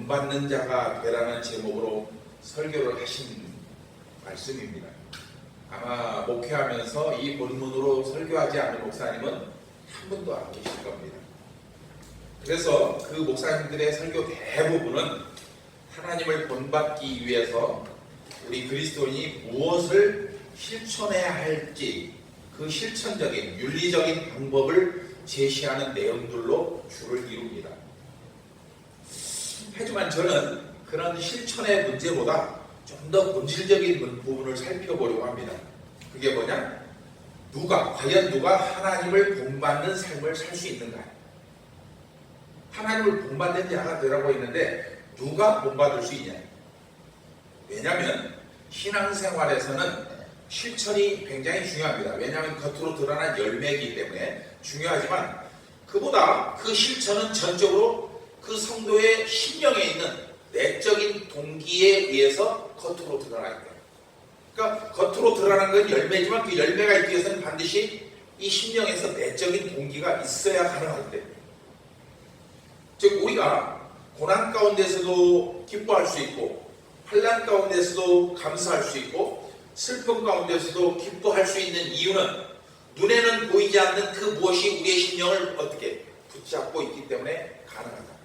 본받는 자가 되라는 제목으로 설교를 하신 말씀입니다. 아마 목회하면서 이 본문으로 설교하지 않은 목사님은 한 분도 안 계실 겁니다. 그래서 그 목사님들의 설교 대부분은 하나님을 본받기 위해서 우리 그리스도인이 무엇을 실천해야 할지 그 실천적인 윤리적인 방법을 제시하는 내용들로 주를 이룹니다. 하지만 저는 그런 실천의 문제보다 좀 더 본질적인 부분을 살펴보려고 합니다. 그게 뭐냐? 과연 누가 하나님을 본받는 삶을 살 수 있는가? 하나님을 본받는 자가 되라고 했는데 누가 본받을 수 있냐? 왜냐하면 신앙생활에서는 실천이 굉장히 중요합니다. 왜냐하면 겉으로 드러난 열매이기 때문에 중요하지만 그보다 그 실천은 전적으로 그 성도의 심령에 있는 내적인 동기에 의해서 겉으로 드러나기 때문에. 그러니까 겉으로 드러난 건 열매지만 그 열매가 있기 위해서는 반드시 이 심령에서 내적인 동기가 있어야 가능하기 때문에. 즉 우리가 고난 가운데서도 기뻐할 수 있고 환난 가운데서도 감사할 수 있고 슬픔 가운데서도 기뻐할 수 있는 이유는 눈에는 보이지 않는 그 무엇이 우리의 심령을 어떻게 붙잡고 있기 때문에 가능하다.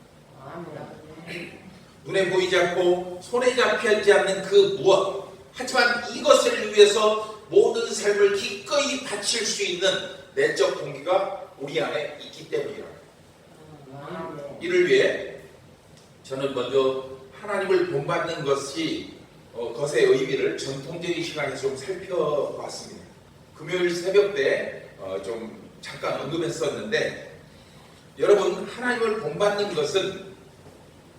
눈에 보이지 않고 손에 잡히지 않는 그 무엇, 하지만 이것을 위해서 모든 삶을 기꺼이 바칠 수 있는 내적 동기가 우리 안에 있기 때문이다. 이를 위해 저는 먼저 하나님을 본받는 것의 의미를 전통적인 시간에서 좀 살펴봤습니다. 금요일 새벽 때 좀 잠깐 언급했었는데, 여러분, 하나님을 본받는 것은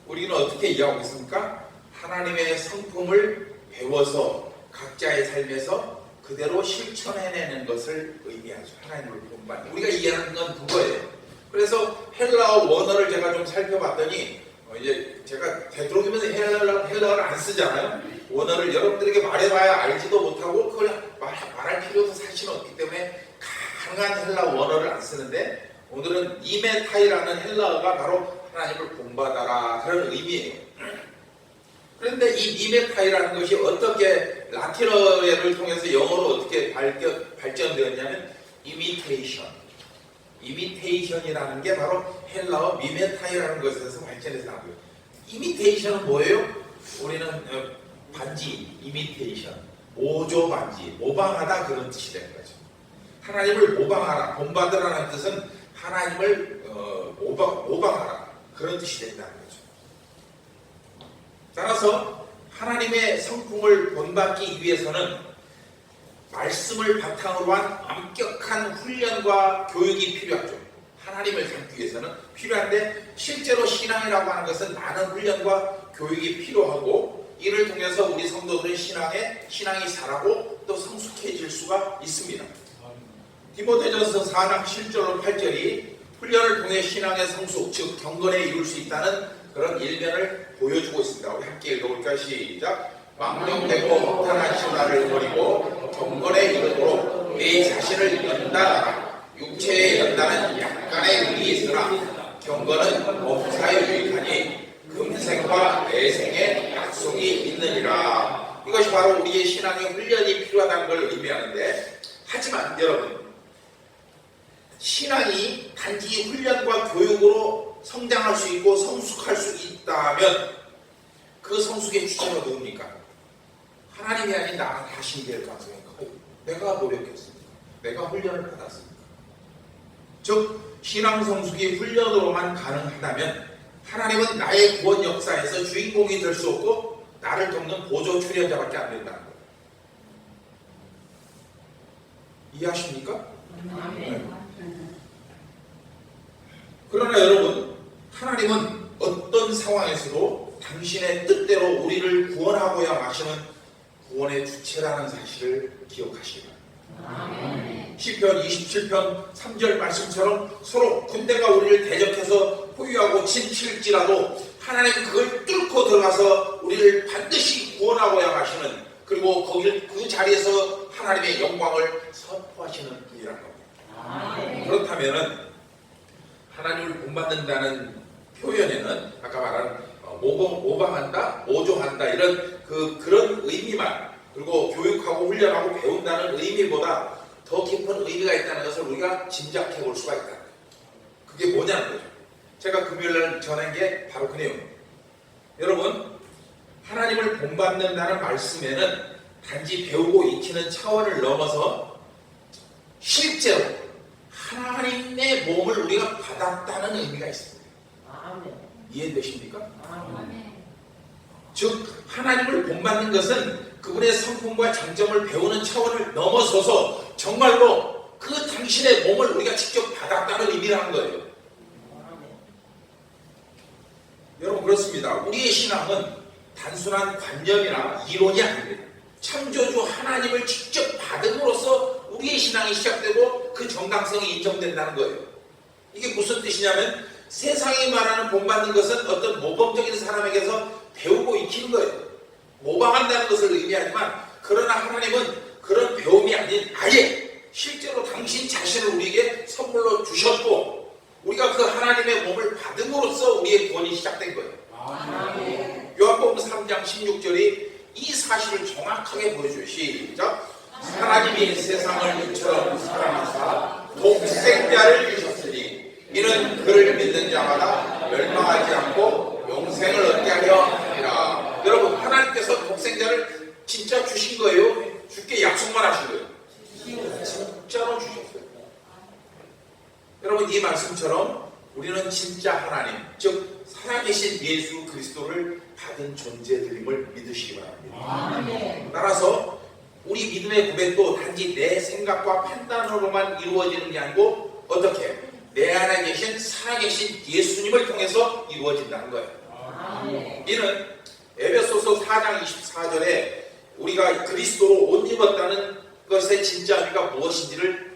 우리는 어떻게 이해하고 있습니까? 하나님의 성품을 배워서 각자의 삶에서 그대로 실천해내는 것을 의미하죠. 하나님을 본받는. 우리가 이해하는 건 그거예요. 그래서 헬라어 원어를 제가 좀 살펴봤더니 이제 제가 되도록이면서 헬라어를 안 쓰잖아요. 원어를 여러분들에게 말해봐야 알지도 못하고 그걸 말할 필요도 사실은 없기 때문에 가능한 헬라어 원어를 안 쓰는데, 오늘은 니메타이라는 헬라어가 바로 하나님을 본받아라 그런 의미예요. 그런데 이 니메타이라는 것이 어떻게 라틴어를 통해서 영어로 어떻게 발전되었냐면 이미테이션이라는 게 바로 헬라어 미메타이라는 것에서 발전해서 나고요. 이미테이션은 뭐예요? 우리는 반지, 이미테이션, 모조 반지, 모방하다 그런 뜻이 되는 거죠. 하나님을 모방하라, 본받으라는 뜻은 하나님을 모방하라 그런 뜻이 된다는 거죠. 따라서 하나님의 성품을 본받기 위해서는 말씀을 바탕으로 한 엄격한 훈련과 교육이 필요하죠. 하나님을 닮기 위해서는 필요한데, 실제로 신앙이라고 하는 것은 많은 훈련과 교육이 필요하고, 이를 통해서 우리 성도들의 신앙이 자라고 또 성숙해질 수가 있습니다. 디모데전서 4장 7절 8절이 훈련을 통해 신앙의 성숙, 즉 경건에 이룰 수 있다는 그런 일면을 보여주고 있습니다. 우리 함께 읽어볼까요? 시작. 망령되고 허탄한 신화를 버리고 경건에 이르도록 내 자신을 연단하라. 육체의 연단은 약간의 의이 있으나 경건은 법사에 유익하니 금생과 내생의 약속이 있느니라. 이것이 바로 우리의 신앙의 훈련이 필요하다는 걸 의미하는데, 하지만 여러분, 신앙이 단지 훈련과 교육으로 성장할 수 있고 성숙할 수 있다면 그 성숙의 주체가 누굽니까? 하나님이 아닌 나 자신이 될 가능성이 커요. 내가 노력했습니까? 내가 훈련을 받았습니까? 즉 신앙 성숙이 훈련으로만 가능하다면 하나님은 나의 구원 역사에서 주인공이 될 수 없고 나를 돕는 보조 출연자밖에 안 된다는 거예요. 이해하십니까? 네. 그러나 여러분, 하나님은 어떤 상황에서도 당신의 뜻대로 우리를 구원하고야 마시는 구원의 주체라는 사실을 기억하시기 바랍니다. 시편 27편 3절 말씀처럼 서로 군대가 우리를 대적해서 포위하고 침칠지라도 하나님은 그걸 뚫고 들어가서 우리를 반드시 구원하고야 마시는, 그리고 그 자리에서 하나님의 영광을 선포하시는 분이라는 겁니다. 그렇다면은 하나님을 본받는다는 표현에는 아까 말한 모방한다, 모조한다 이런 그런 의미만, 그리고 교육하고 훈련하고 배운다는 의미보다 더 깊은 의미가 있다는 것을 우리가 짐작해 볼 수가 있다. 그게 뭐냐는 거죠. 제가 금요일날 전한 게 바로 그 내용입니다. 여러분, 하나님을 본받는다는 말씀에는 단지 배우고 익히는 차원을 넘어서 실제로 하나님의 몸을 우리가 받았다는 의미가 있습니다. 이해되십니까? 즉 하나님을 본받는 것은 그분의 성품과 장점을 배우는 차원을 넘어서서 정말로 그 당신의 몸을 우리가 직접 받았다는 의미라는 거예요. 여러분, 그렇습니다. 우리의 신앙은 단순한 관념이나 이론이 아닙니다. 창조주 하나님을 직접 받음으로써 우리의 신앙이 시작되고 그 정당성이 인정된다는 거예요. 이게 무슨 뜻이냐면 세상이 말하는 본받는 것은 어떤 모범적인 사람에게서 배우고 익히는 거예요. 모방한다는 것을 의미하지만, 그러나 하나님은 그런 배움이 아닌 아예 실제로 당신 자신을 우리에게 선물로 주셨고, 우리가 그 하나님의 몸을 받음으로써 우리의 구원이 시작된 거예요. 요한복음 3장 16절이 이 사실을 정확하게 보여줘요. 시작. 하나님이 세상을 이처럼 사랑하사 독생자를 주셨으니 이는 그를 믿는 자마다 멸망하지 않고 영생을 얻게 하려 함이라. 여러분, 하나님께서 독생자를 진짜 주신 거예요? 주께 약속만 하신 거예요? 진짜로 주셨어요. 여러분, 이 말씀처럼 우리는 진짜 하나님, 즉 살아계신 예수 그리스도를 받은 존재들임을 믿으시기 바랍니다. 따라서 우리 믿음의 고백도 단지 내 생각과 판단으로만 이루어지는 게 아니고 어떻게? 내 안에 계신 살아계신 예수님을 통해서 이루어진다는 거예요. 이는 에베소서 4장 24절에 우리가 그리스도로 옷 입었다는 것의 진짜 의미가 무엇인지를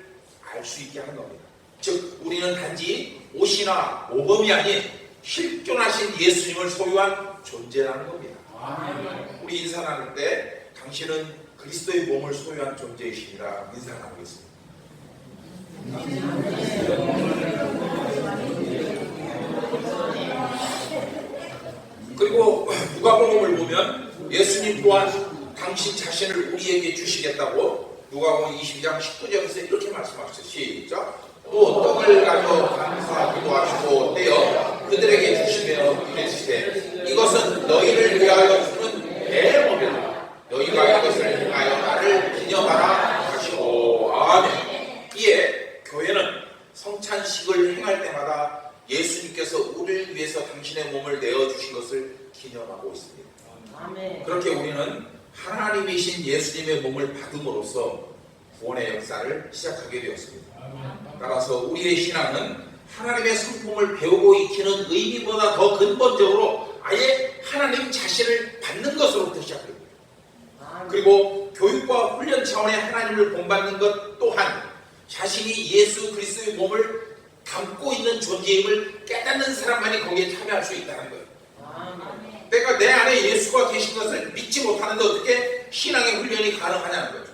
알 수 있게 하는 겁니다. 즉 우리는 단지 옷이나 모범이 아닌 실존하신 예수님을 소유한 존재라는 겁니다. 우리 인사 나눌 때 당신은 그리스도의 몸을 소유한 존재이십니다. 인사 나누겠습니다. 그리고 누가복음을 보면 예수님 또한 당신 자신을 우리에게 주시겠다고 누가복음 22장 19절에서 이렇게 말씀하셨어요. 시작. 또 떡을 가져 감사 기도하시고 떼어 그들에게 주시며 이르시되 이것은 너희를 위하여 주는 내 몸이라. 너희가 이것을 행하여 나를 기념하라 하시고. 아멘. 이에 교회는 성찬식을 행할 때마다 예수님께서 우리를 위해서 당신의 몸을 내어주신 것을 기념하고 있습니다. 아멘. 그렇게 우리는 하나님이신 예수님의 몸을 받음으로써 구원의 역사를 시작하게 되었습니다. 따라서 우리의 신앙은 하나님의 성품을 배우고 익히는 의미보다 더 근본적으로 아예 하나님 자신을 받는 것으로부터 시작됩니다. 그리고 교육과 훈련 차원의 하나님을 본받는 것 또한 자신이 예수 그리스도의 몸을 담고 있는 존재임을 깨닫는 사람만이 거기에 참여할 수 있다는 거예요. 내가 내 안에 예수가 계신 것을 믿지 못하는데 어떻게 신앙의 훈련이 가능하냐는 거죠.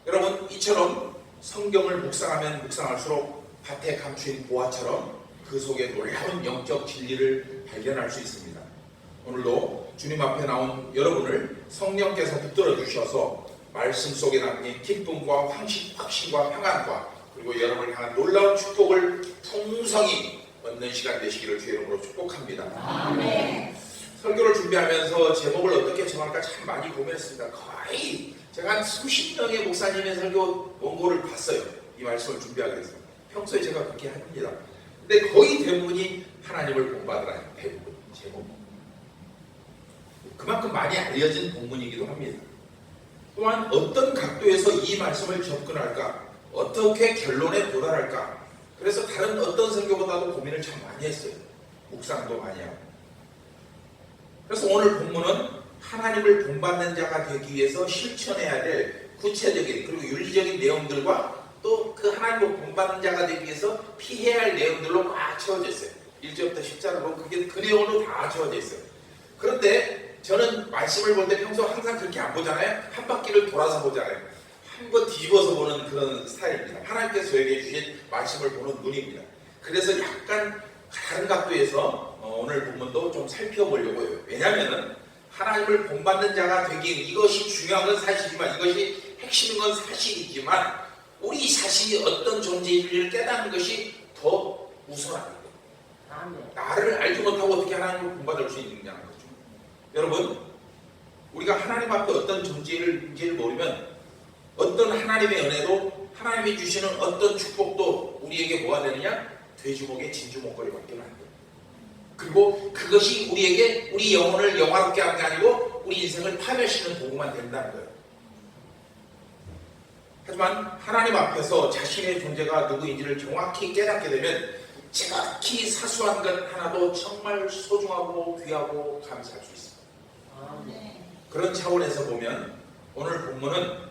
여러분, 이처럼 성경을 묵상하면 묵상할수록 밭에 감추인 보화처럼 그 속에 놀라운 영적 진리를 발견할 수 있습니다. 오늘도 주님 앞에 나온 여러분을 성령께서 붙들어 주셔서 말씀 속에 담긴 기쁨과 확신과 평안과 그리고 여러분을 향한 놀라운 축복을 풍성히 얻는 시간 되시기를 주의 이름으로 축복합니다. 아멘. 설교를 준비하면서 제목을 어떻게 정할까 참 많이 고민했습니다. 거의 제가 한 수십 명의 목사님의 설교 원고를 봤어요. 이 말씀을 준비하기 위해서. 평소에 제가 그렇게 합니다. 근데 거의 대부분이 하나님을 본받으라. 대부분 제목. 그만큼 많이 알려진 본문이기도 합니다. 또한 어떤 각도에서 이 말씀을 접근할까? 어떻게 결론에 도달할까? 그래서 다른 어떤 설교보다도 고민을 참 많이 했어요. 묵상도 많이 하고. 그래서 오늘 본문은 하나님을 본받는 자가 되기 위해서 실천해야 될 구체적인 그리고 윤리적인 내용들과 또 그 하나님을 본받는 자가 되기 위해서 피해야 할 내용들로 꽉 채워져 있어요. 1절부터 10절로 그게 그 내용으로 다 채워져 있어요. 그런데 저는 말씀을 볼 때 평소 항상 그렇게 안 보잖아요. 한 바퀴를 돌아서 보잖아요. 한 번 뒤집어서 보는 그런 스타일입니다. 하나님께서 저에게 주신 말씀을 보는 눈입니다. 그래서 약간 다른 각도에서 오늘 본문도 좀 살펴보려고 해요. 왜냐하면 하나님을 본받는 자가 되기, 이것이 중요한 건 사실이지만, 이것이 핵심인 건 사실이지만, 우리 자신이 어떤 존재인지를 깨닫는 것이 더 우선합니다. 나를 알지 못하고 어떻게 하나님을 본받을 수 있느냐는 거죠. 여러분, 우리가 하나님 앞에 어떤 존재인지를 모르면 어떤 하나님의 은혜도, 하나님이 주시는 어떤 축복도 우리에게 뭐가 되느냐? 돼지목의 진주 목걸이밖에 안 돼요. 그리고 그것이 우리에게 우리 영혼을 영화롭게 하는 게 아니고 우리 인생을 파멸시키는 도구만 된다는 거예요. 하지만 하나님 앞에서 자신의 존재가 누구인지를 정확히 깨닫게 되면 지극히 사소한 것 하나도 정말 소중하고 귀하고 감사할 수 있습니다. 그런 차원에서 보면 오늘 본문은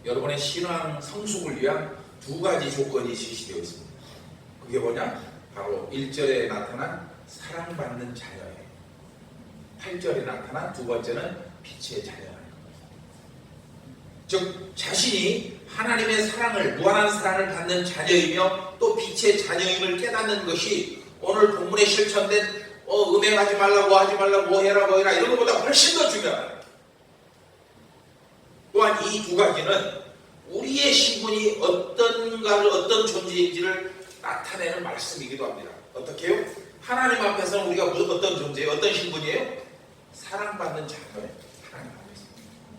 여러분의 신앙 성숙을 위한 두 가지 조건이 제시되어 있습니다. 그게 뭐냐? 바로 1절에 나타난 사랑받는 자녀예요. 8절에 나타난 두 번째는 빛의 자녀라는 겁니다. 즉 자신이 하나님의 사랑을, 무한한 사랑을 받는 자녀이며 또 빛의 자녀임을 깨닫는 것이 오늘 본문에 실천된 음행하지 말라고 하지 말라고 뭐 해라 뭐 해라 이런 것보다 훨씬 더 중요하다. 또한 이 두 가지는 우리의 신분이 어떤 존재인지를 나타내는 말씀이기도 합니다. 어떻게 해요? 하나님 앞에서는 우리가 어떤 존재예요? 어떤 신분이에요? 사랑받는 자녀예요. 하나님 앞에서.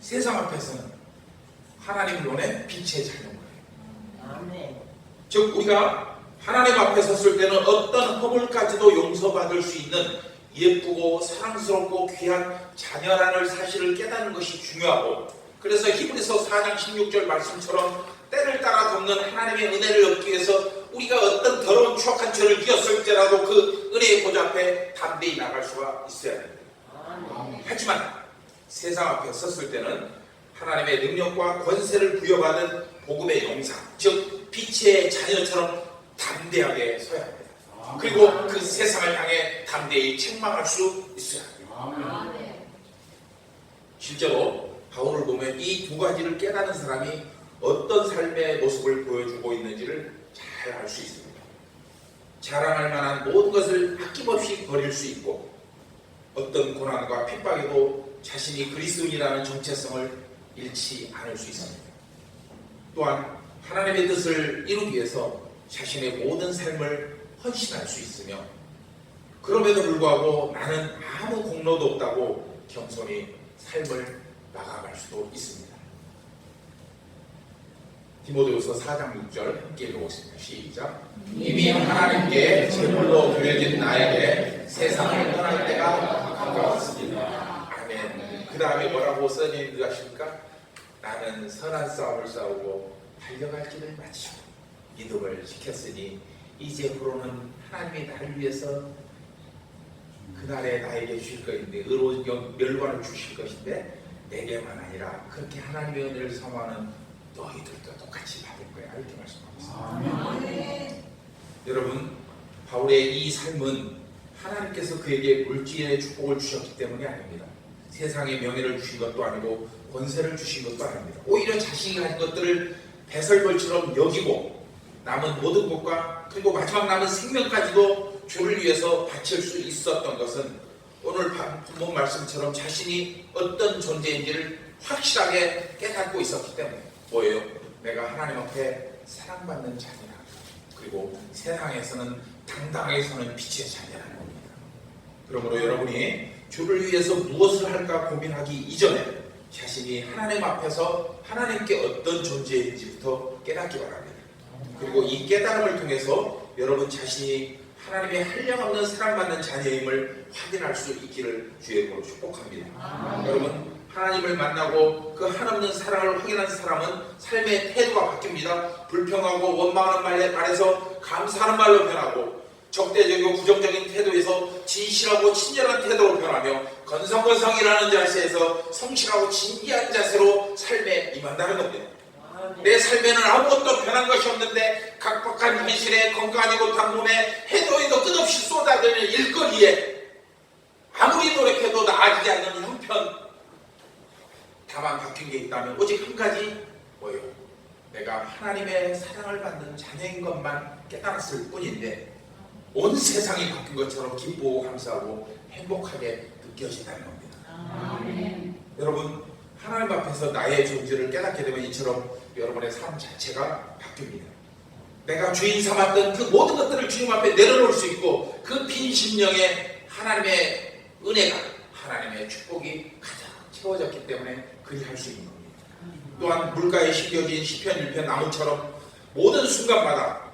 세상 앞에서는 하나님 눈에 빛의 자녀인 거예요. 아멘. 즉 우리가 하나님 앞에 섰을 때는 어떤 허물까지도 용서받을 수 있는 예쁘고 사랑스럽고 귀한 자녀라는 사실을 깨닫는 것이 중요하고, 그래서 히브리서 4장 16절 말씀처럼 때를 따라 돕는 하나님의 은혜를 얻기 위해서 우리가 어떤 더러운 추악한 죄를 지었을지라도 그 은혜의 보좌 앞에 담대히 나갈 수가 있어야 됩니다. 하지만 세상 앞에 섰을 때는 하나님의 능력과 권세를 부여받은 복음의 영상, 즉 빛의 자녀처럼 담대하게 서야 합니다. 그리고 그 세상을 향해 담대히 책망할 수 있어야 합니다. 실제로 바울을 보면 이 두 가지를 깨닫는 사람이 어떤 삶의 모습을 보여주고 있는지를 잘 알 수 있습니다. 자랑할 만한 모든 것을 아낌없이 버릴 수 있고, 어떤 고난과 핍박에도 자신이 그리스도인이라는 정체성을 잃지 않을 수 있습니다. 또한 하나님의 뜻을 이루기 위해서 자신의 모든 삶을 헌신할 수 있으며, 그럼에도 불구하고 나는 아무 공로도 없다고 겸손히 삶을 나가갈 수도 있습니다. 디모데후서 4장 6절 함께 읽어보겠습니다. 시작. 이미 하나님께 제물로 드려진 나에게 세상을 떠날 때가 가까웠습니다. 아멘. 그 다음에 뭐라고 써져 있는 줄 아십니까? 나는 선한 싸움을 싸우고 달려갈 길을 마치고 믿음을 지켰으니 이제부로는 하나님이 나를 위해서 그날에 나에게 주실 것인데, 의로운 멸관을 주실 것인데 내게만 아니라 그렇게 하나님의 은혜를 사모하는 너희들도 똑같이 받을 거야, 이렇게 말씀하고 있습니다. 여러분, 바울의 이 삶은 하나님께서 그에게 물질의 축복을 주셨기 때문이 아닙니다. 세상의 명예를 주신 것도 아니고 권세를 주신 것도 아닙니다. 오히려 자신이 가진 것들을 배설물처럼 여기고 남은 모든 것과 그리고 마지막 남은 생명까지도 주를 위해서 바칠 수 있었던 것은 오늘 본문 말씀처럼 자신이 어떤 존재인지를 확실하게 깨닫고 있었기 때문에, 뭐예요? 내가 하나님 앞에 사랑받는 자녀라, 그리고 세상에서는 당당하게 서는 빛의 자녀라는 겁니다. 그러므로 여러분이 주를 위해서 무엇을 할까 고민하기 이전에 자신이 하나님 앞에서 하나님께 어떤 존재인지부터 깨닫기 바랍니다. 그리고 이 깨달음을 통해서 여러분 자신이 하나님의 한량없는 사랑받는 자녀임을 확인할 수 있기를 주의 이름으로 축복합니다. 여러분, 하나님을 만나고 그 한없는 사랑을 확인한 사람은 삶의 태도가 바뀝니다. 불평하고 원망하는 말에서 감사하는 말로 변하고, 적대적이고 부정적인 태도에서 진실하고 친절한 태도로 변하며, 건성건성이라는 자세에서 성실하고 진지한 자세로 삶에 임한다는 겁니다. 내 삶에는 아무것도 변한 것이 없는데 각박한 현실에 건강하지 못한 몸에 해도 해도 끝없이 쏟아지는 일거리에 아무리 노력해도 나아지지 않는 형편, 다만 바뀐 게 있다면 오직 한 가지, 뭐예요? 내가 하나님의 사랑을 받는 자녀인 것만 깨달았을 뿐인데 온 세상이 바뀐 것처럼 기쁘고 감사하고 행복하게 느껴진다는 겁니다. 여러분, 하나님 앞에서 나의 존재를 깨닫게 되면 이처럼 여러분의 삶 자체가 바뀝니다. 내가 주인 삼았던 그 모든 것들을 주님 앞에 내려놓을 수 있고, 그 빈 심령에 하나님의 은혜가, 하나님의 축복이 가득 채워졌기 때문에 그리할 수 있는 겁니다. 또한 물가에 심겨진 시편 1편 나무처럼 모든 순간마다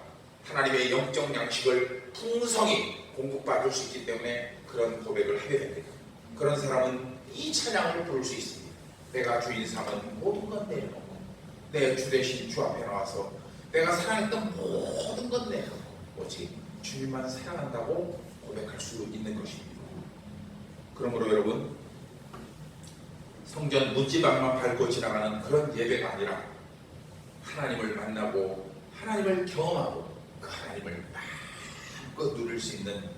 하나님의 영적 양식을 풍성히 공급받을 수 있기 때문에 그런 고백을 하게 됩니다. 그런 사람은 이 찬양을 부를 수 있습니다. 내가 주인 삼은 모든 건 내려놓고 내 주 대신 주 앞에 나와서 내가 사랑했던 모든 건 내려놓고 오직 주님만 사랑한다고 고백할 수 있는 것입니다. 그러므로 여러분, 성전 문지방만 밟고 지나가는 그런 예배가 아니라 하나님을 만나고 하나님을 경험하고 그 하나님을 마음껏 누릴 수 있는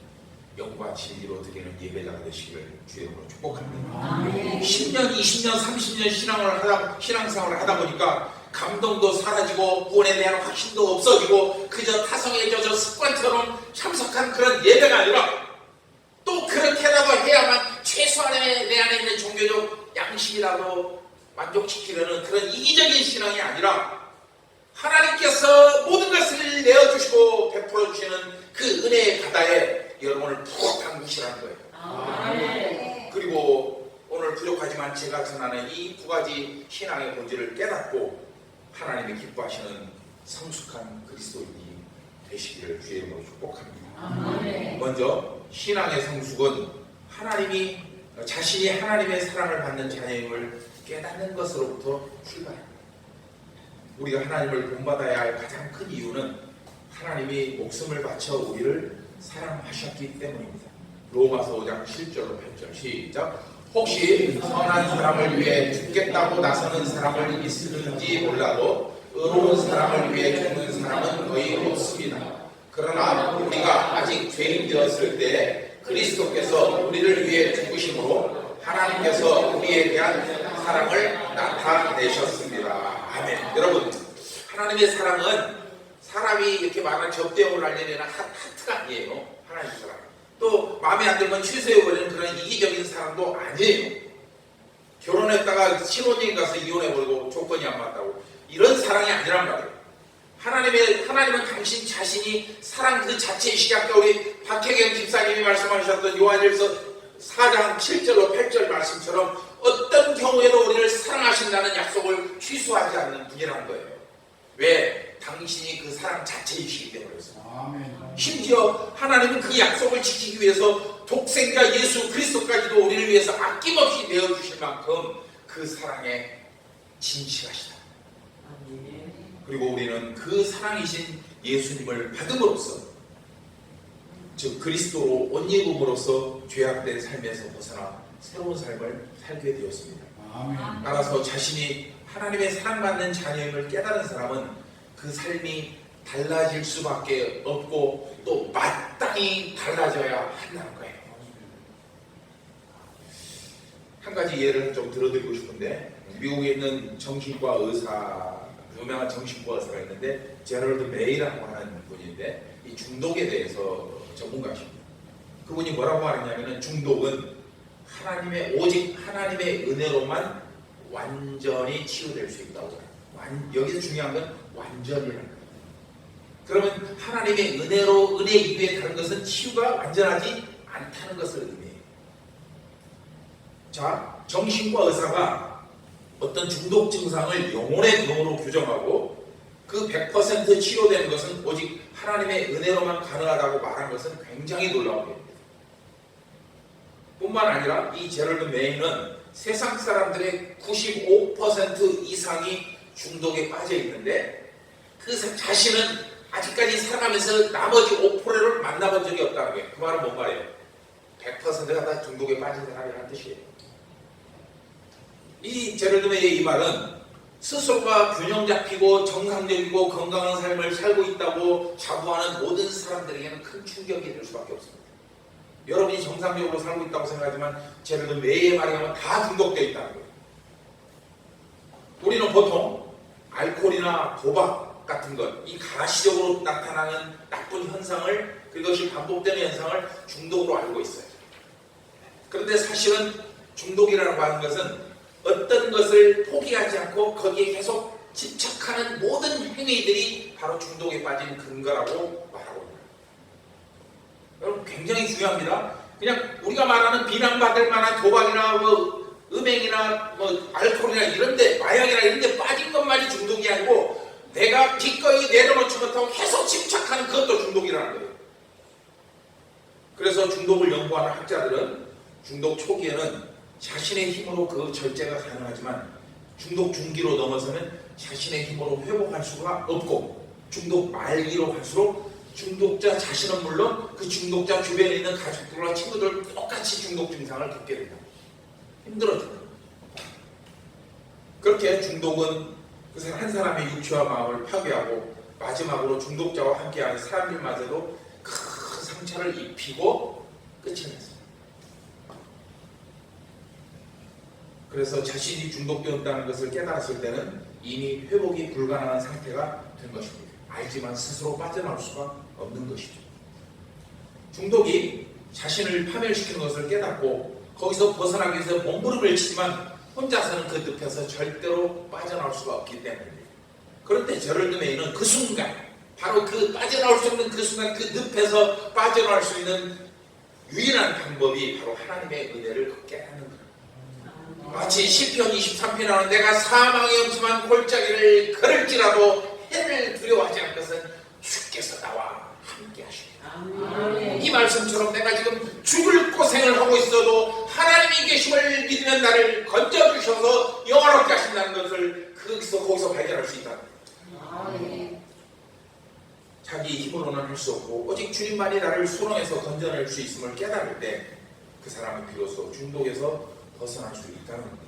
영과 진리로 드리는 예배자가 되시기를 주의 이름으로 축복합니다. 10년, 20년, 30년 신앙생활을 하다 보니까 감동도 사라지고 구원에 대한 확신도 없어지고 그저 타성에 젖어 습관처럼 참석한 그런 예배가 아니라 또 그렇게라도 해야만 최소한의 내 안에 있는 종교적 양식이라도 만족시키려는 그런 이기적인 신앙이 아니라 하나님께서 모든 것을 내어주시고 베풀어주시는 그 은혜의 바다에 여러분을 푹 담그시라는 거예요. 그리고 오늘 부족하지만 제가 전하는 이 두 가지 신앙의 본질을 깨닫고 하나님이 기뻐하시는 성숙한 그리스도인이 되시기를 주의 이름으로 축복합니다. 먼저 신앙의 성숙은 하나님이 자신이 하나님의 사랑을 받는 자녀임을 깨닫는 것으로부터 출발합니다. 우리가 하나님을 본받아야 할 가장 큰 이유는 하나님이 목숨을 바쳐 우리를 사랑하셨기 때문입니다. 로마서 5장 7절로 8절 시작. 혹시 선한 사람을 위해 죽겠다고 나서는 사람을 있을지 몰라도 의로운 사람을 위해 죽는 사람은 거의 없습니다. 그러나 우리가 아직 죄인 되었을 때 그리스도께서 우리를 위해 죽으심으로 하나님께서 우리에 대한 사랑을 나타내셨습니다. 아멘. 여러분, 하나님의 사랑은 사람이 이렇게 말하는 접대용을 알려내는 하트가 아니에요. 하나님의 사랑. 또 마음에 안 들면 취소해버리는 그런 이기적인 사랑도 아니에요. 결혼했다가 신혼여행 가서 이혼해버리고 조건이 안 맞다고 이런 사랑이 아니란 말이에요. 하나님은 당신 자신이 사랑 그 자체이시기, 아까 우리 박혜경 집사님이 말씀하셨던 요한일서 4장 7절로 8절 말씀처럼 어떤 경우에도 우리를 사랑하신다는 약속을 취소하지 않는 분이라는 거예요. 왜? 당신이 그 사랑 자체이시기 때문에. 심지어 하나님은 그 약속을 지키기 위해서 독생자 예수 그리스도까지도 우리를 위해서 아낌없이 내어주실 만큼 그 사랑에 진실하시다. 그리고 우리는 그 사랑이신 예수님을 받음으로써, 즉 그리스도로 옷 입음으로써 죄악된 삶에서 벗어나 새로운 삶을 살게 되었습니다. 따라서 자신이 하나님의 사랑받는 자녀임을 깨달은 사람은 그 삶이 달라질 수밖에 없고 또 마땅히 달라져야 한다는 거예요. 한 가지 예를 좀 들어드리고 싶은데, 미국에 있는 정신과 의사, 유명한 정신과 의사가 있는데 제럴드 메이라고 하는 분인데 이 중독에 대해서 전문가십니다. 그분이 뭐라고 하느냐면 중독은 오직 하나님의 은혜로만 완전히 치유될 수 있다고 해요. 여기서 중요한 건 완전이라는 거예요. 그러면 하나님의 은혜 이외에 다른 것은 치유가 완전하지 않다는 것을 의미해요. 자, 정신과 의사가 어떤 중독 증상을 영혼의 병으로 규정하고 그 100% 치료되는 것은 오직 하나님의 은혜로만 가능하다고 말한 것은 굉장히 놀라운 일입니다. 뿐만 아니라 이 제럴드 메이는 세상 사람들의 95% 이상이 중독에 빠져 있는데 그 자신은 아직까지 살아가면서 나머지 5%를 만나본 적이 없다는 거예요. 그 말은 뭔 말이에요? 100%가 다 중독에 빠진 사람이라는 뜻이에요. 이 제럴드 메이의 이 말은 스스로가 균형 잡히고 정상적이고 건강한 삶을 살고 있다고 자부하는 모든 사람들에게는 큰 충격이 될 수밖에 없습니다. 여러분이 정상적으로 살고 있다고 생각하지만 제럴드 메이의 말에 하면 다 중독되어 있다는 거예요. 우리는 보통 알코올이나 도박 같은 것, 이 가시적으로 나타나는 나쁜 현상을 그것이 반복되는 현상을 중독으로 알고 있어요. 그런데 사실은 중독이라고 하는 것은 어떤 것을 포기하지 않고 거기에 계속 집착하는 모든 행위들이 바로 중독에 빠진 근거라고 말하고 있습니다. 여러분 굉장히 중요합니다. 그냥 우리가 말하는 비난받을 만한 도박이나 뭐 음행이나 뭐 알코올이나 이런데 마약이나 이런데 빠진 것만이 중독이 아니고 내가 기꺼이 내려놓지 못하고 계속 집착하는 그것도 중독이라는 거예요. 그래서 중독을 연구하는 학자들은 중독 초기에는 자신의 힘으로 그 절제가 가능하지만 중독 중기로 넘어서면 자신의 힘으로 회복할 수가 없고 중독 말기로 갈수록 중독자 자신은 물론 그 중독자 주변에 있는 가족들과 친구들 똑같이 중독 증상을 겪게 됩니다. 힘들어집니다. 그렇게 중독은 그 한 사람의 육체와 마음을 파괴하고 마지막으로 중독자와 함께하는 사람들마저도 큰 상처를 입히고 끝이 났습니다. 그래서 자신이 중독되었다는 것을 깨달았을 때는 이미 회복이 불가능한 상태가 된 것입니다. 알지만 스스로 빠져나올 수가 없는 것이죠. 중독이 자신을 파멸시키는 것을 깨닫고 거기서 벗어나기 위해서 몸부림을 치지만 혼자서는 그 늪에서 절대로 빠져나올 수가 없기 때문입니다. 그런데 저를 뜸에는 그 순간 바로 그 빠져나올 수 없는 그 순간 그 늪에서 빠져나올 수 있는 유일한 방법이 바로 하나님의 은혜를 깨닫는 거예요. 마치 시편 23편에 나오는 내가 사망의 엄침한 골짜기를 걸을지라도 해를 두려워하지 않을 것은 주께서 나와 함께 하시리라. 이 말씀처럼 내가 지금 죽을 고생을 하고 있어도 하나님이 계심을 믿으면 나를 건져주셔서 영원롭게 하신다는 것을 거기서 발견할 수 있다. 자기 힘으로는 할 수 없고 오직 주님만이 나를 수렁에서 건져낼 수 있음을 깨달을 때 그 사람은 비로소 중독에서 벗어날 수 있다는 겁니다.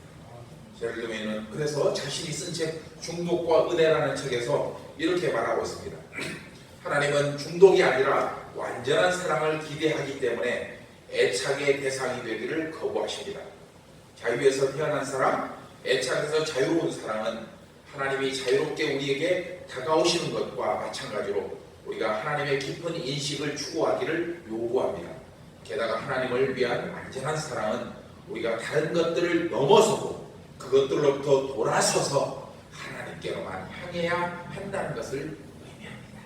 예를 들면 그래서 자신이 쓴 책 중독과 은혜라는 책에서 이렇게 말하고 있습니다. 하나님은 중독이 아니라 완전한 사랑을 기대하기 때문에 애착의 대상이 되기를 거부하십니다. 자유에서 태어난 사랑, 애착에서 자유로운 사랑은 하나님이 자유롭게 우리에게 다가오시는 것과 마찬가지로 우리가 하나님의 깊은 인식을 추구하기를 요구합니다. 게다가 하나님을 위한 완전한 사랑은 우리가 다른 것들을 넘어서고 그것들로부터 돌아서서 하나님께로만 향해야 한다는 것을 의미합니다.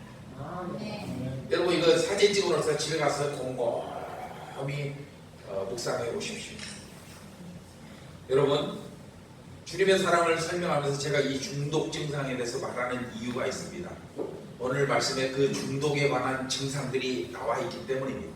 여러분 이거 사진 찍으면서 집에 가서 곰곰이 묵상해 보십시오. 여러분 주님의 사랑을 설명하면서 제가 이 중독 증상에 대해서 말하는 이유가 있습니다. 오늘 말씀에 그 중독에 관한 증상들이 나와 있기 때문입니다.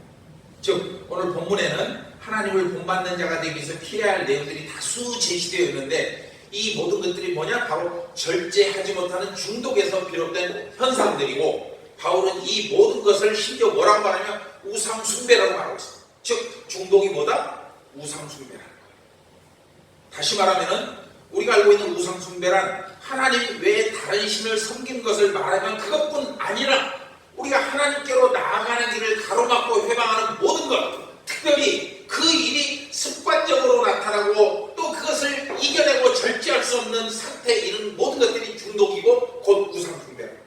즉 오늘 본문에는 하나님을 본받는 자가 되기 위해서 피해야 할 내용들이 다수 제시되어 있는데 이 모든 것들이 뭐냐? 바로 절제하지 못하는 중독에서 비롯된 현상들이고 바울은 이 모든 것을 심지어 뭐라고 말하냐면 우상 숭배라고 말하고 있습니다. 즉 중독이 뭐다? 우상 숭배라는 거예요. 다시 말하면은 우리가 알고 있는 우상 숭배란 하나님 외에 다른 신을 섬기는 것을 말하면 그것뿐 아니라 우리가 하나님께로 나아가는 길을 가로막고 회방하는 모든 것, 특별히 그 일이 습관적으로 나타나고 또 그것을 이겨내고 절제할 수 없는 상태에 이른 모든 것들이 중독이고 곧 우상 숭배라는 거예요.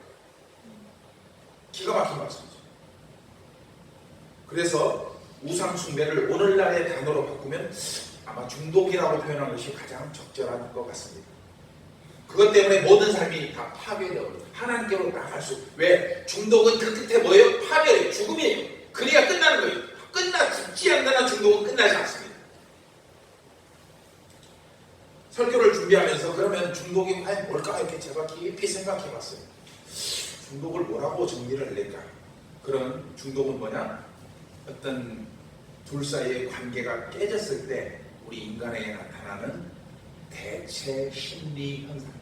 기가 막힌 말씀이죠. 그래서 우상 숭배를 오늘날의 단어로 바꾸면 아마 중독이라고 표현하는 것이 가장 적절한 것 같습니다. 그것 때문에 모든 삶이 다 파괴되어요. 하나님께로 나갈 수. 왜? 중독은 그 끝에 뭐예요? 파괴예요. 죽음이에요. 그래야 끝나는 거예요. 죽지 않는 한 중독은 끝나지 않습니다. 설교를 준비하면서 그러면 중독이 과연 뭘까? 이렇게 제가 깊이 생각해 봤어요. 중독을 뭐라고 정리를 할까? 그런 중독은 뭐냐? 어떤 둘 사이의 관계가 깨졌을 때 우리 인간에게 나타나는 대체 심리 현상입니다.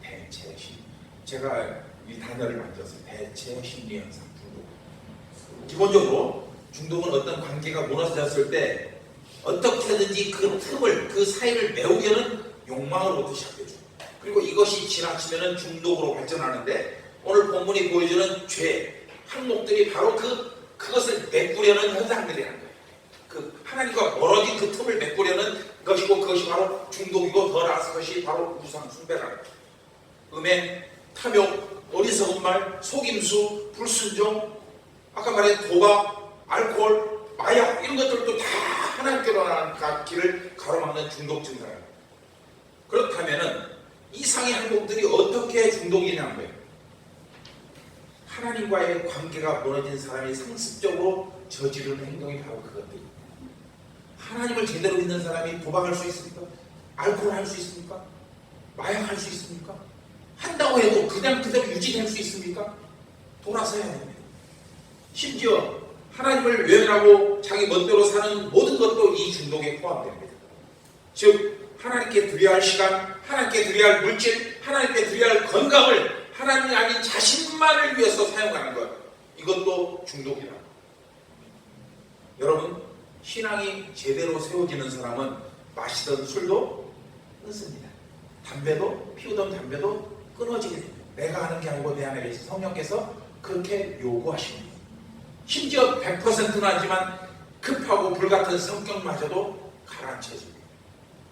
대체 심리. 제가 이 단어를 만들었어요. 대체 심리 현상, 중독. 기본적으로 중독은 어떤 관계가 무너졌을 때 어떻게든지 그 틈을, 그 사이를 메우려는 욕망으로부터 시작되죠. 그리고 이것이 지나치면 중독으로 발전하는데 오늘 본문이 보여주는 죄, 항목들이 바로 그것을 메꾸려는 현상들이라는 거예요. 그 하나님과 멀어진 그 틈을 메꾸려는 것이고 그것이 바로 중독이고 더 나아서 그것이 바로 우상 숭배라는 거예요. 음행, 탐욕, 어리석은 말, 속임수, 불순종, 아까 말한 도박, 알코올, 마약 이런 것들도 다 하나님께로 나아가는 길을 가로막는 중독 증상이에요. 그렇다면은 이상의 행동들이 어떻게 중독이냐는 거예요. 하나님과의 관계가 무너진 사람이 상습적으로 저지르는 행동이 바로 그것들이에요. 하나님을 제대로 믿는 사람이 도박할 수 있습니까? 알코올 할 수 있습니까? 마약 할 수 있습니까? 한다고 해도 그냥 그대로 유지될 수 있습니까? 돌아서야 됩니다. 심지어 하나님을 외면하고 자기 멋대로 사는 모든 것도 이 중독에 포함됩니다. 즉 하나님께 드려야 할 시간, 하나님께 드려야 할 물질, 하나님께 드려야 할 건강을 하나님이 아닌 자신만을 위해서 사용하는 것, 이것도 중독이다. 여러분, 신앙이 제대로 세워지는 사람은 마시던 술도 끊습니다. 담배도, 피우던 담배도 끊어지게 됩니다. 내가 하는 게 아니고 내 안에 계신 성령께서 그렇게 요구하십니다. 심지어 100%는 아니지만 급하고 불같은 성격마저도 가라앉혀집니다.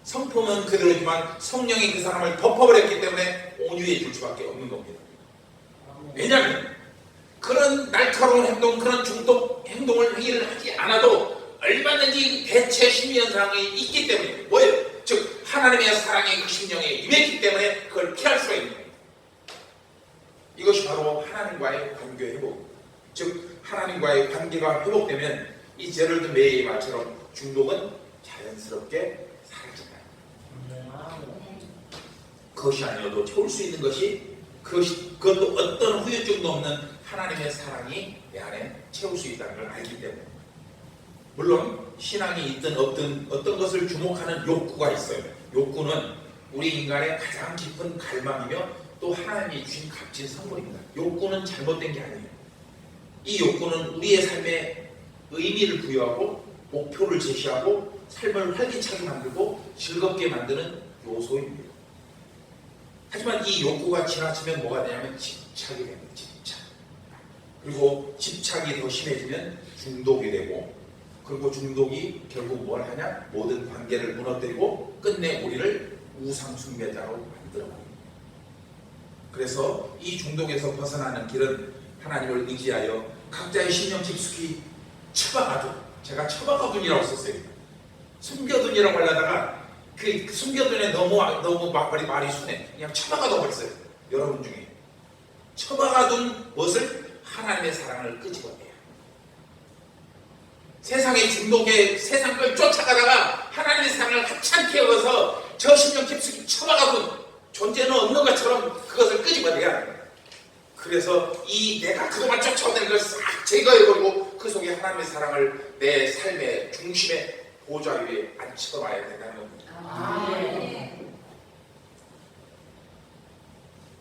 성품은 그대로지만 성령이 그 사람을 덮어버렸기 때문에 온유해 줄 수밖에 없는 겁니다. 왜냐하면 그런 날카로운 행동, 그런 중독 행동을 행위를 하지 않아도 얼마든지 대체 심리현상이 있기 때문에 뭐예요? 즉 하나님의 사랑의 그 심령에 임했기 때문에 그걸 피할 수가 있는 겁니다. 이것이 바로 하나님과의 관계 회복, 즉 하나님과의 관계가 회복되면 이 제럴드 메이의 말처럼 중독은 자연스럽게 사라진다. 그것이 아니어도 채울 수 있는 것이 그것도 어떤 후유증도 없는 하나님의 사랑이 내 안에 채울 수 있다는 걸 알기 때문에. 물론 신앙이 있든 없든 어떤 것을 주목하는 욕구가 있어요. 욕구는 우리 인간의 가장 깊은 갈망이며 또 하나님이 주신 값진 선물입니다. 욕구는 잘못된 게 아니에요. 이 욕구는 우리의 삶에 의미를 부여하고 목표를 제시하고 삶을 활기차게 만들고 즐겁게 만드는 요소입니다. 하지만 이 욕구가 지나치면 뭐가 되냐면 집착이 됩니다. 집착. 그리고 집착이 더 심해지면 중독이 되고, 그리고 중독이 결국 뭘 하냐? 모든 관계를 무너뜨리고 끝내 우리를 우상 숭배자로 만들어버립니다. 그래서 이 중독에서 벗어나는 길은 하나님을 의지하여 각자의 심령 깊숙이 처박아둔, 제가 처박아둔이라고 썼어요. 숨겨둔이라고 하려다가 그 숨겨둔에 너무 말이 순해. 그냥 처박아둬 버렸어요. 여러분 중에 처박아둔 것을 하나님의 사랑을 끄집어내요. 세상의 중독에 세상 걸 쫓아가다가 하나님의 사랑을 하찮게 여겨서 저 심령 깊숙이 처박아둔 존재는 없는 것처럼 그것을 끄집어내야 합니다. 그래서 이 내가 그동안 쫓아오는 걸 싹 제거해버리고 그 속에 하나님의 사랑을 내 삶의 중심에 보좌 위에 앉혀놔야 된다는 겁니다.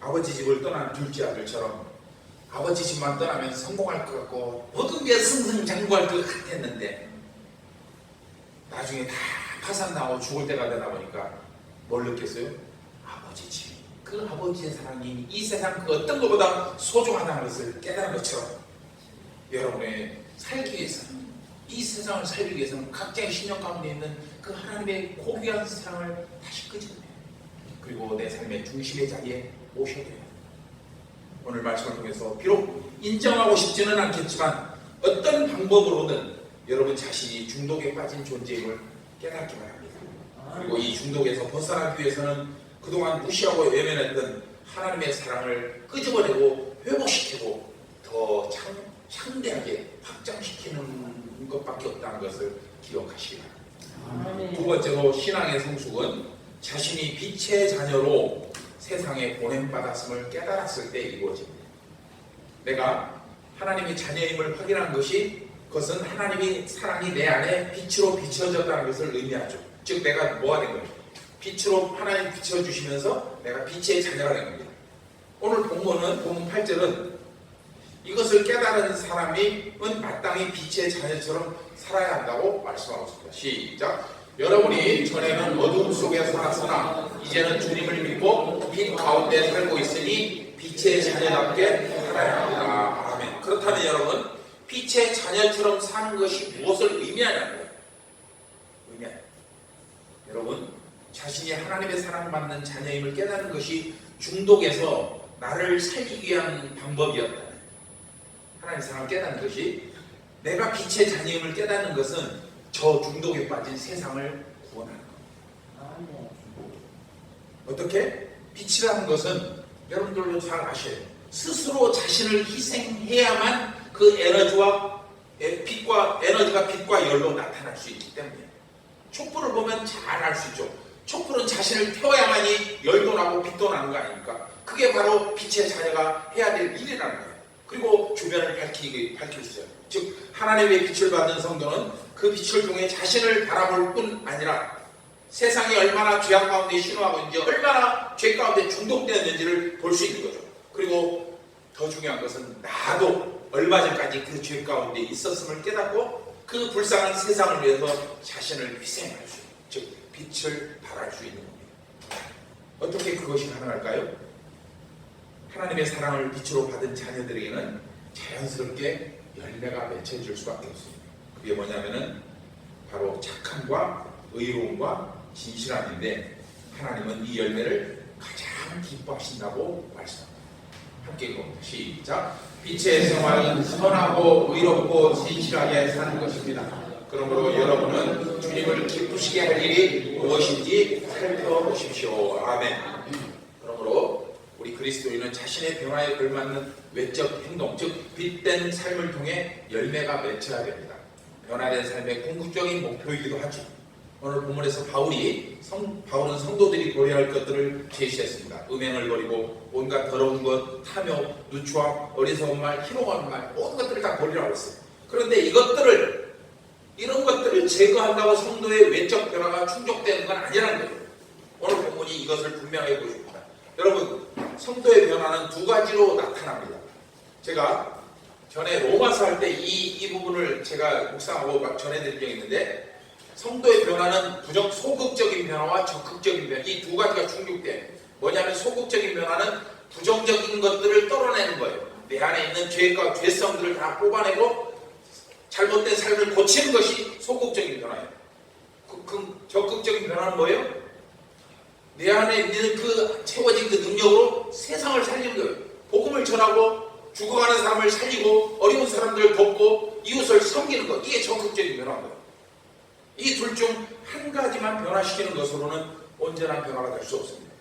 아버지 집을 떠난 둘째 아들처럼 아버지 집만 떠나면 성공할 것 같고 모든 게 승승장구할 것 같았는데 나중에 다 파산나고 죽을 때가 되다 보니까 뭘 느꼈어요? 아버지 집, 그 아버지의 사랑이 이 세상 그 어떤 것보다 소중하다는 것을 깨달은 것처럼 여러분의 살기 위해서는, 이 세상을 살기 위해서는 각자의 신령 가운데 있는 그 하나님의 고귀한 사랑을 다시 끄집어내요. 그리고 내 삶의 중심의 자리에 모셔야 돼요. 오늘 말씀을 통해서 비록 인정하고 싶지는 않겠지만 어떤 방법으로든 여러분 자신이 중독에 빠진 존재임을 깨닫기 바랍니다. 그리고 이 중독에서 벗어나기 위해서는 그동안 무시하고 외면했던 하나님의 사랑을 끄집어내고 회복시키고 더 창대하게 확장시키는 것밖에 없다는 것을 기억하시기 바랍니다. 두 번째로 신앙의 성숙은 자신이 빛의 자녀로 세상에 보냄받았음을 깨달았을 때 이루어집니다. 내가 하나님의 자녀임을 확인한 그것은 하나님의 사랑이 내 안에 빛으로 비춰졌다는 것을 의미하죠. 즉 내가 뭐가 된 겁니까? 빛으로 하나님 비춰주시면서 내가 빛의 자녀가 된 겁니다. 오늘 본문 8절은 이것을 깨달은 사람은 마땅히 빛의 자녀처럼 살아야 한다고 말씀하고 있습니다. 시작! 여러분이 전에는 어두움 속에 살았으나 이제는 주님을 믿고 빛 가운데 살고 있으니 빛의 자녀답게 살아야 합니다. 아멘. 그렇다면 여러분, 빛의 자녀처럼 사는 것이 무엇을 의미하냐고요? 여러분, 자신이 하나님의 사랑받는 자녀임을 깨닫는 것이 중독에서 나를 살리기 위한 방법이었다. 하나님의 사랑을 깨닫는 것이, 내가 빛의 자녀임을 깨닫는 것은 저 중독에 빠진 세상을 구원하는 겁니다. 어떻게? 빛이라는 것은 여러분들도 잘 아셔요. 스스로 자신을 희생해야만 그 에너지가 빛과 열로 나타날 수 있기 때문에, 촛불을 보면 잘 알 수 있죠. 촛불은 자신을 태워야만이 열도 나고 빛도 나는 거 아닙니까? 그게 바로 빛의 자녀가 해야 될 일이라는 거예요. 그리고 주변을 밝힐 수 있어요. 즉 하나님의 빛을 받는 성도는 그 빛을 통해 자신을 바라볼 뿐 아니라 세상이 얼마나 죄악 가운데 신호하고 있는지, 얼마나 죄 가운데 중독되었는지를 볼 수 있는 거죠. 그리고 더 중요한 것은 나도 얼마 전까지 그 죄 가운데 있었음을 깨닫고 그 불쌍한 세상을 위해서 자신을 희생할 수 있는, 즉 빛을 발할 수 있는 겁니다. 어떻게 그것이 가능할까요? 하나님의 사랑을 빛으로 받은 자녀들에게는 자연스럽게 열매가 맺혀질 수밖에 없습니다. 그게 뭐냐면은 바로 착함과 의로움과 진실함인데, 하나님은 이 열매를 가장 기뻐하신다고 말씀합니다. 함께 읽어봅니다. 시작. 빛의 생활은 선하고 의롭고 진실하게 사는 것입니다. 그러므로 여러분은 주님을 기쁘시게 할 일이 무엇인지 살펴보십시오. 아멘. 그러므로 우리 그리스도인은 자신의 변화에 걸맞는 외적 행동, 즉 빛된 삶을 통해 열매가 맺혀야 됩니다. 변화된 삶의 궁극적인 목표이기도 하죠. 오늘 본문에서 바울은 성도들이 버려야 할 것들을 제시했습니다. 음행을 버리고 온갖 더러운 것, 탐욕, 누추함, 어리석은 말, 희롱하는 말, 모든 것들을 다 버리라고 했어요. 그런데 이런 것들을 제거한다고 성도의 외적 변화가 충족되는 건 아니라는 거예요. 오늘 본문이 이것을 분명하게 보여줍니다. 여러분, 성도의 변화는 두 가지로 나타납니다. 제가 전에 로마서 할 때 이 부분을 제가 묵상하고 막 전해드린 적이 있는데, 성도의 변화는 소극적인 변화와 적극적인 변화, 이 두 가지가 충족돼요. 뭐냐면 소극적인 변화는 부정적인 것들을 떨어내는 거예요. 내 안에 있는 죄과 죄성들을 다 뽑아내고 잘못된 삶을 고치는 것이 소극적인 변화예요. 적극적인 변화는 뭐예요? 내 안에 있는 그 채워진 그 능력으로 세상을 살리는 거예요. 복음을 전하고 죽어가는 사람을 살리고 어려운 사람들을 돕고 이웃을 섬기는 것, 이게 적극적인 변화입니다. 이 둘 중 한 가지만 변화시키는 것으로는 온전한 변화가 될 수 없습니다.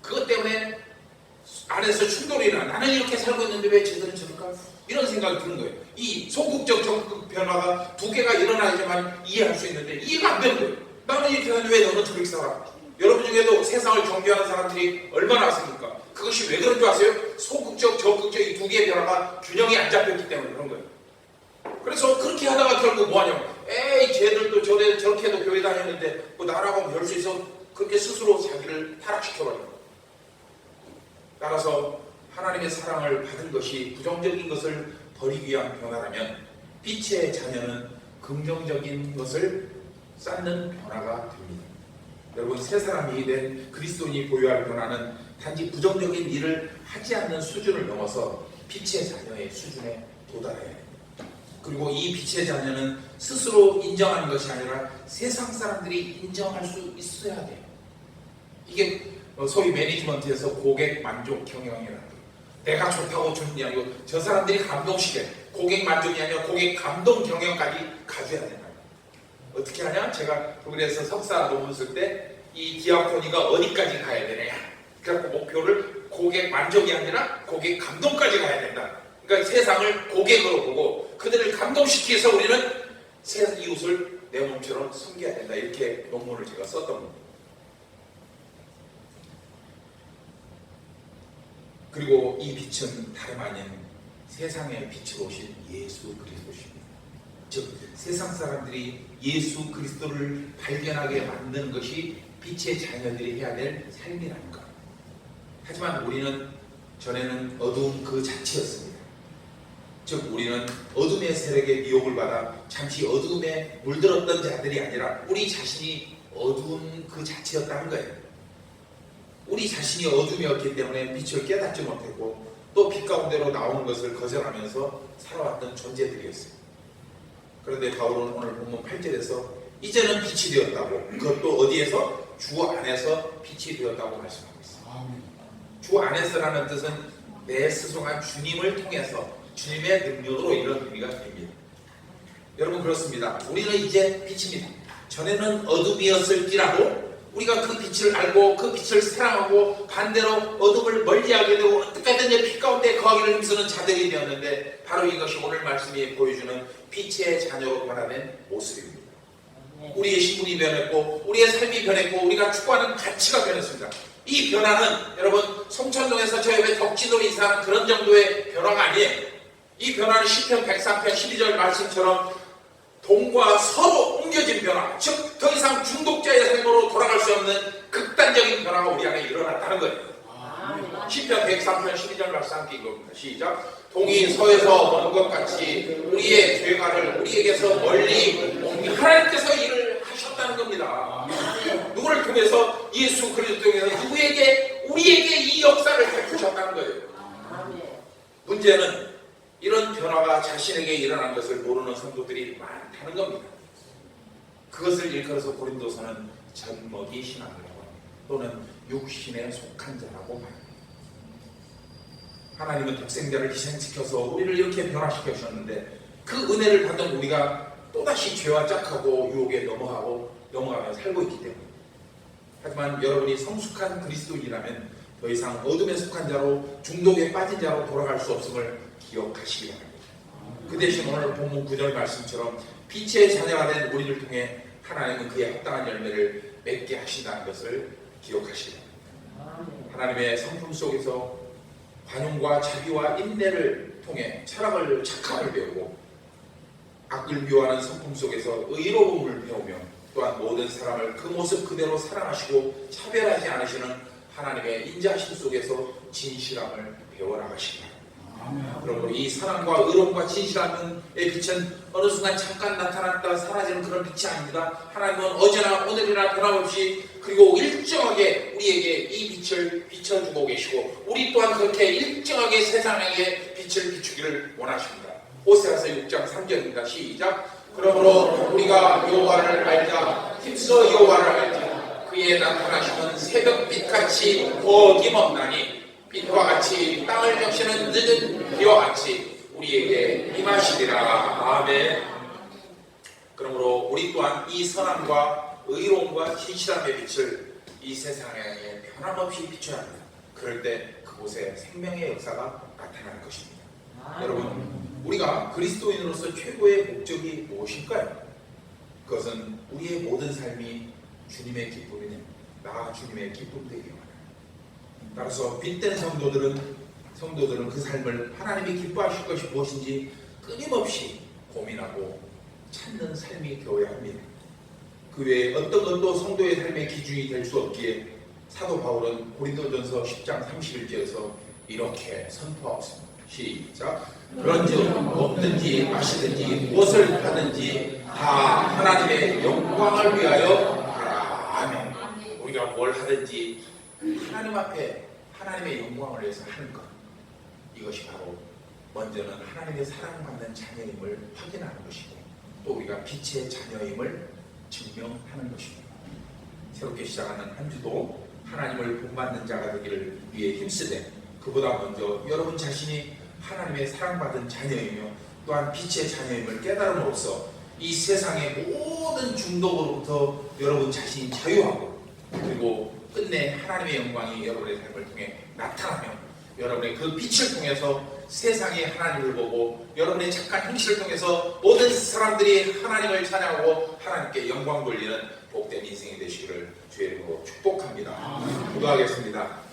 그것 때문에 안에서 충돌이 나. 나는 이렇게 살고 있는데 왜 쟤들은 저럴까? 이런 생각이 드는 거예요. 이 소극적 적극 변화가 두 개가 일어나야지만 이해할 수 있는데 이해가 안 되는 거예요. 나는 이렇게 하는데 왜 너는 저렇게 살아? 여러분 중에도 세상을 경계하는 사람들이 얼마나 많습니까? 그것이 왜 그런 줄 아세요? 소극적 적극적 이 두 개의 변화가 균형이 안 잡혔기 때문에 그런 거예요. 그래서 그렇게 하다가 결국 뭐하냐고, 에이 쟤들도 저렇게 해도 교회 다녔는데 뭐 나라고 별 수 있어, 그렇게 스스로 자기를 타락시켜버리는 거예요. 따라서 하나님의 사랑을 받은 것이 부정적인 것을 버리기 위한 변화라면, 빛의 자녀는 긍정적인 것을 쌓는 변화가 됩니다. 여러분, 새 사람이 된 그리스도인이 보유할 변화는 단지 부정적인 일을 하지 않는 수준을 넘어서 빛의 자녀의 수준에 도달해야 합니다. 그리고 이 빛의 자녀는 스스로 인정하는 것이 아니라 세상 사람들이 인정할 수 있어야 돼요. 이게 소위 매니지먼트에서 고객 만족 경영이라는 거예요. 내가 좋다고 주는 게 아니고 저 사람들이 감동시켜요. 고객 만족이 아니라 고객 감동 경영까지 가져야 된다. 어떻게 하냐? 제가 독일에서 석사 논문 쓸 때 이 디아코니가 어디까지 가야 되냐? 그래서 목표를 고객 만족이 아니라 고객 감동까지 가야 된다. 그러니까 세상을 고객으로 보고 그들을 감동시키기 위해서 우리는 새 이웃을 내 몸처럼 섬겨야 된다. 이렇게 논문을 제가 썼던 겁니다. 그리고 이 빛은 다름 아닌 세상의 빛으로 오신 예수 그리스도십니다. 즉 세상 사람들이 예수 그리스도를 발견하게 만드는 것이 빛의 자녀들이 해야 될 삶이라는가. 하지만 우리는 전에는 어두움 그 자체였습니다. 즉 우리는 어둠의 세력에 미혹을 받아 잠시 어둠에 물들었던 자들이 아니라 우리 자신이 어두운 그 자체였다는 거예요. 우리 자신이 어둠이었기 때문에 빛을 깨닫지 못했고 또 빛 가운데로 나오는 것을 거절하면서 살아왔던 존재들이었어요. 그런데 바울은 오늘 본문 8절에서 이제는 빛이 되었다고, 그것도 어디에서? 주 안에서 빛이 되었다고 말씀하고 있어요. 주 안에서라는 뜻은 내 스승한 주님을 통해서 주님의 능력으로 이런 의미가 됩니다. 여러분 그렇습니다. 우리는 이제 빛입니다. 전에는 어둠이었을지라도 우리가 그 빛을 알고 그 빛을 사랑하고 반대로 어둠을 멀리하게 되고 어떻게든 빛 가운데 거하기를 힘쓰는 자들이 되었는데 바로 이것이 오늘 말씀이 보여주는 빛의 자녀로 변화된 모습입니다. 우리의 신분이 변했고 우리의 삶이 변했고 우리가 추구하는 가치가 변했습니다. 이 변화는 여러분 성천동에서 저 옆에 덕진으로 이사하는 그런 정도의 변화가 아니에요. 이 변화는 시편 103편 12절 말씀처럼 동과 서로 옮겨진 변화, 즉 더 이상 중독자의 삶으로 돌아갈 수 없는 극단적인 변화가 우리 안에 일어났다는 거예요. 시편 103편 12절 말씀 함께 읽어봅니다. 시작. 동이 서에서 먼 것 같이 우리의 죄가를 우리에게서 멀리 옮기 하나님께서 일을 하셨다는 겁니다. 누구를 통해서? 예수 그리스도 통해서 우리에게 이 역사를 베푸셨다는 거예요. 문제는 이런 변화가 자신에게 일어난 것을 모르는 성도들이 많다는 겁니다. 그것을 일컬어서 고린도서는 젖먹이 신앙이라고 합니다. 또는 육신에 속한 자라고 말합니다. 하나님은 독생자를 희생시켜서 우리를 이렇게 변화시켜 주셨는데 그 은혜를 받은 우리가 또다시 죄와 짝하고 유혹에 넘어가며 살고 있기 때문에. 하지만 여러분이 성숙한 그리스도인이라면 더 이상 어둠에 속한 자로 중독에 빠진 자로 돌아갈 수 없음을 기억하시기 바랍니다. 그 대신 오늘 본문 9절 말씀처럼 빛의 자녀가 된 우리를 통해 하나님은 그의 합당한 열매를 맺게 하신다는 것을 기억하시기 바랍니다. 하나님의 성품 속에서 관용과 자비와 인내를 통해 철학을 착함을 배우고 악을 미워하는 성품 속에서 의로움을 배우며 또한 모든 사람을 그 모습 그대로 사랑하시고 차별하지 않으시는 하나님의 인자하심 속에서 진실함을 배워나가시기 바랍니다. 그러므로 이 사랑과 의로움과 진실함의 빛은 어느 순간 잠깐 나타났다 사라지는 그런 빛이 아닙니다. 하나님은 어제나 오늘이나 변함없이 그리고 일정하게 우리에게 이 빛을 비춰주고 계시고 우리 또한 그렇게 일정하게 세상에게 빛을 비추기를 원하십니다. 호세아서 6장 3절입니다. 시작. 그러므로 우리가 여호와를 알자 힘써 여호와를 알자 그의 나타나심은 새벽빛같이 어김없나니 빛과 같이 땅을 적시는 늦은 비와 같이 우리에게 임하시리라. 아멘. 그러므로 우리 또한 이 선함과 의로움과 진실함의 빛을 이 세상에 변함없이 비춰야 합니다. 그럴 때 그곳에 생명의 역사가 나타날 것입니다. 여러분 우리가 그리스도인으로서 최고의 목적이 무엇일까요? 그것은 우리의 모든 삶이 주님의 기쁨이 됩니다. 나 주님의 기쁨 되기 바랍니다. 따라서 빛된 성도들은 그 삶을 하나님이 기뻐하실 것이 무엇인지 끊임없이 고민하고 찾는 삶이 되어야 합니다. 그 외에 어떤 것도 성도의 삶의 기준이 될 수 없기에 사도 바울은 고린도전서 10장 31절에서 이렇게 선포하였습니다. 시작. 그런즉 먹든지 마시든지 무엇을 하든지 다 하나님의 영광을 위하여 하라. 아멘. 우리가 뭘 하든지 하나님 앞에 하나님의 영광을 위해서 하는 것, 이것이 바로 먼저는 하나님의 사랑받는 자녀임을 확인하는 것이고 또 우리가 빛의 자녀임을 증명하는 것입니다. 새롭게 시작하는 한 주도 하나님을 본받는 자가 되기를 위해 힘쓰되 그보다 먼저 여러분 자신이 하나님의 사랑받은 자녀이며 또한 빛의 자녀임을 깨달음으로써 이 세상의 모든 중독으로부터 여러분 자신이 자유하고 그리고 끝내 하나님의 영광이 여러분의 삶을 통해 나타나며 여러분의 그 빛을 통해서 세상이 하나님을 보고 여러분의 착한 행실을 통해서 모든 사람들이 하나님을 찬양하고 하나님께 영광 돌리는 복된 인생이 되시기를 주의 이름으로 축복합니다. 기도하겠습니다.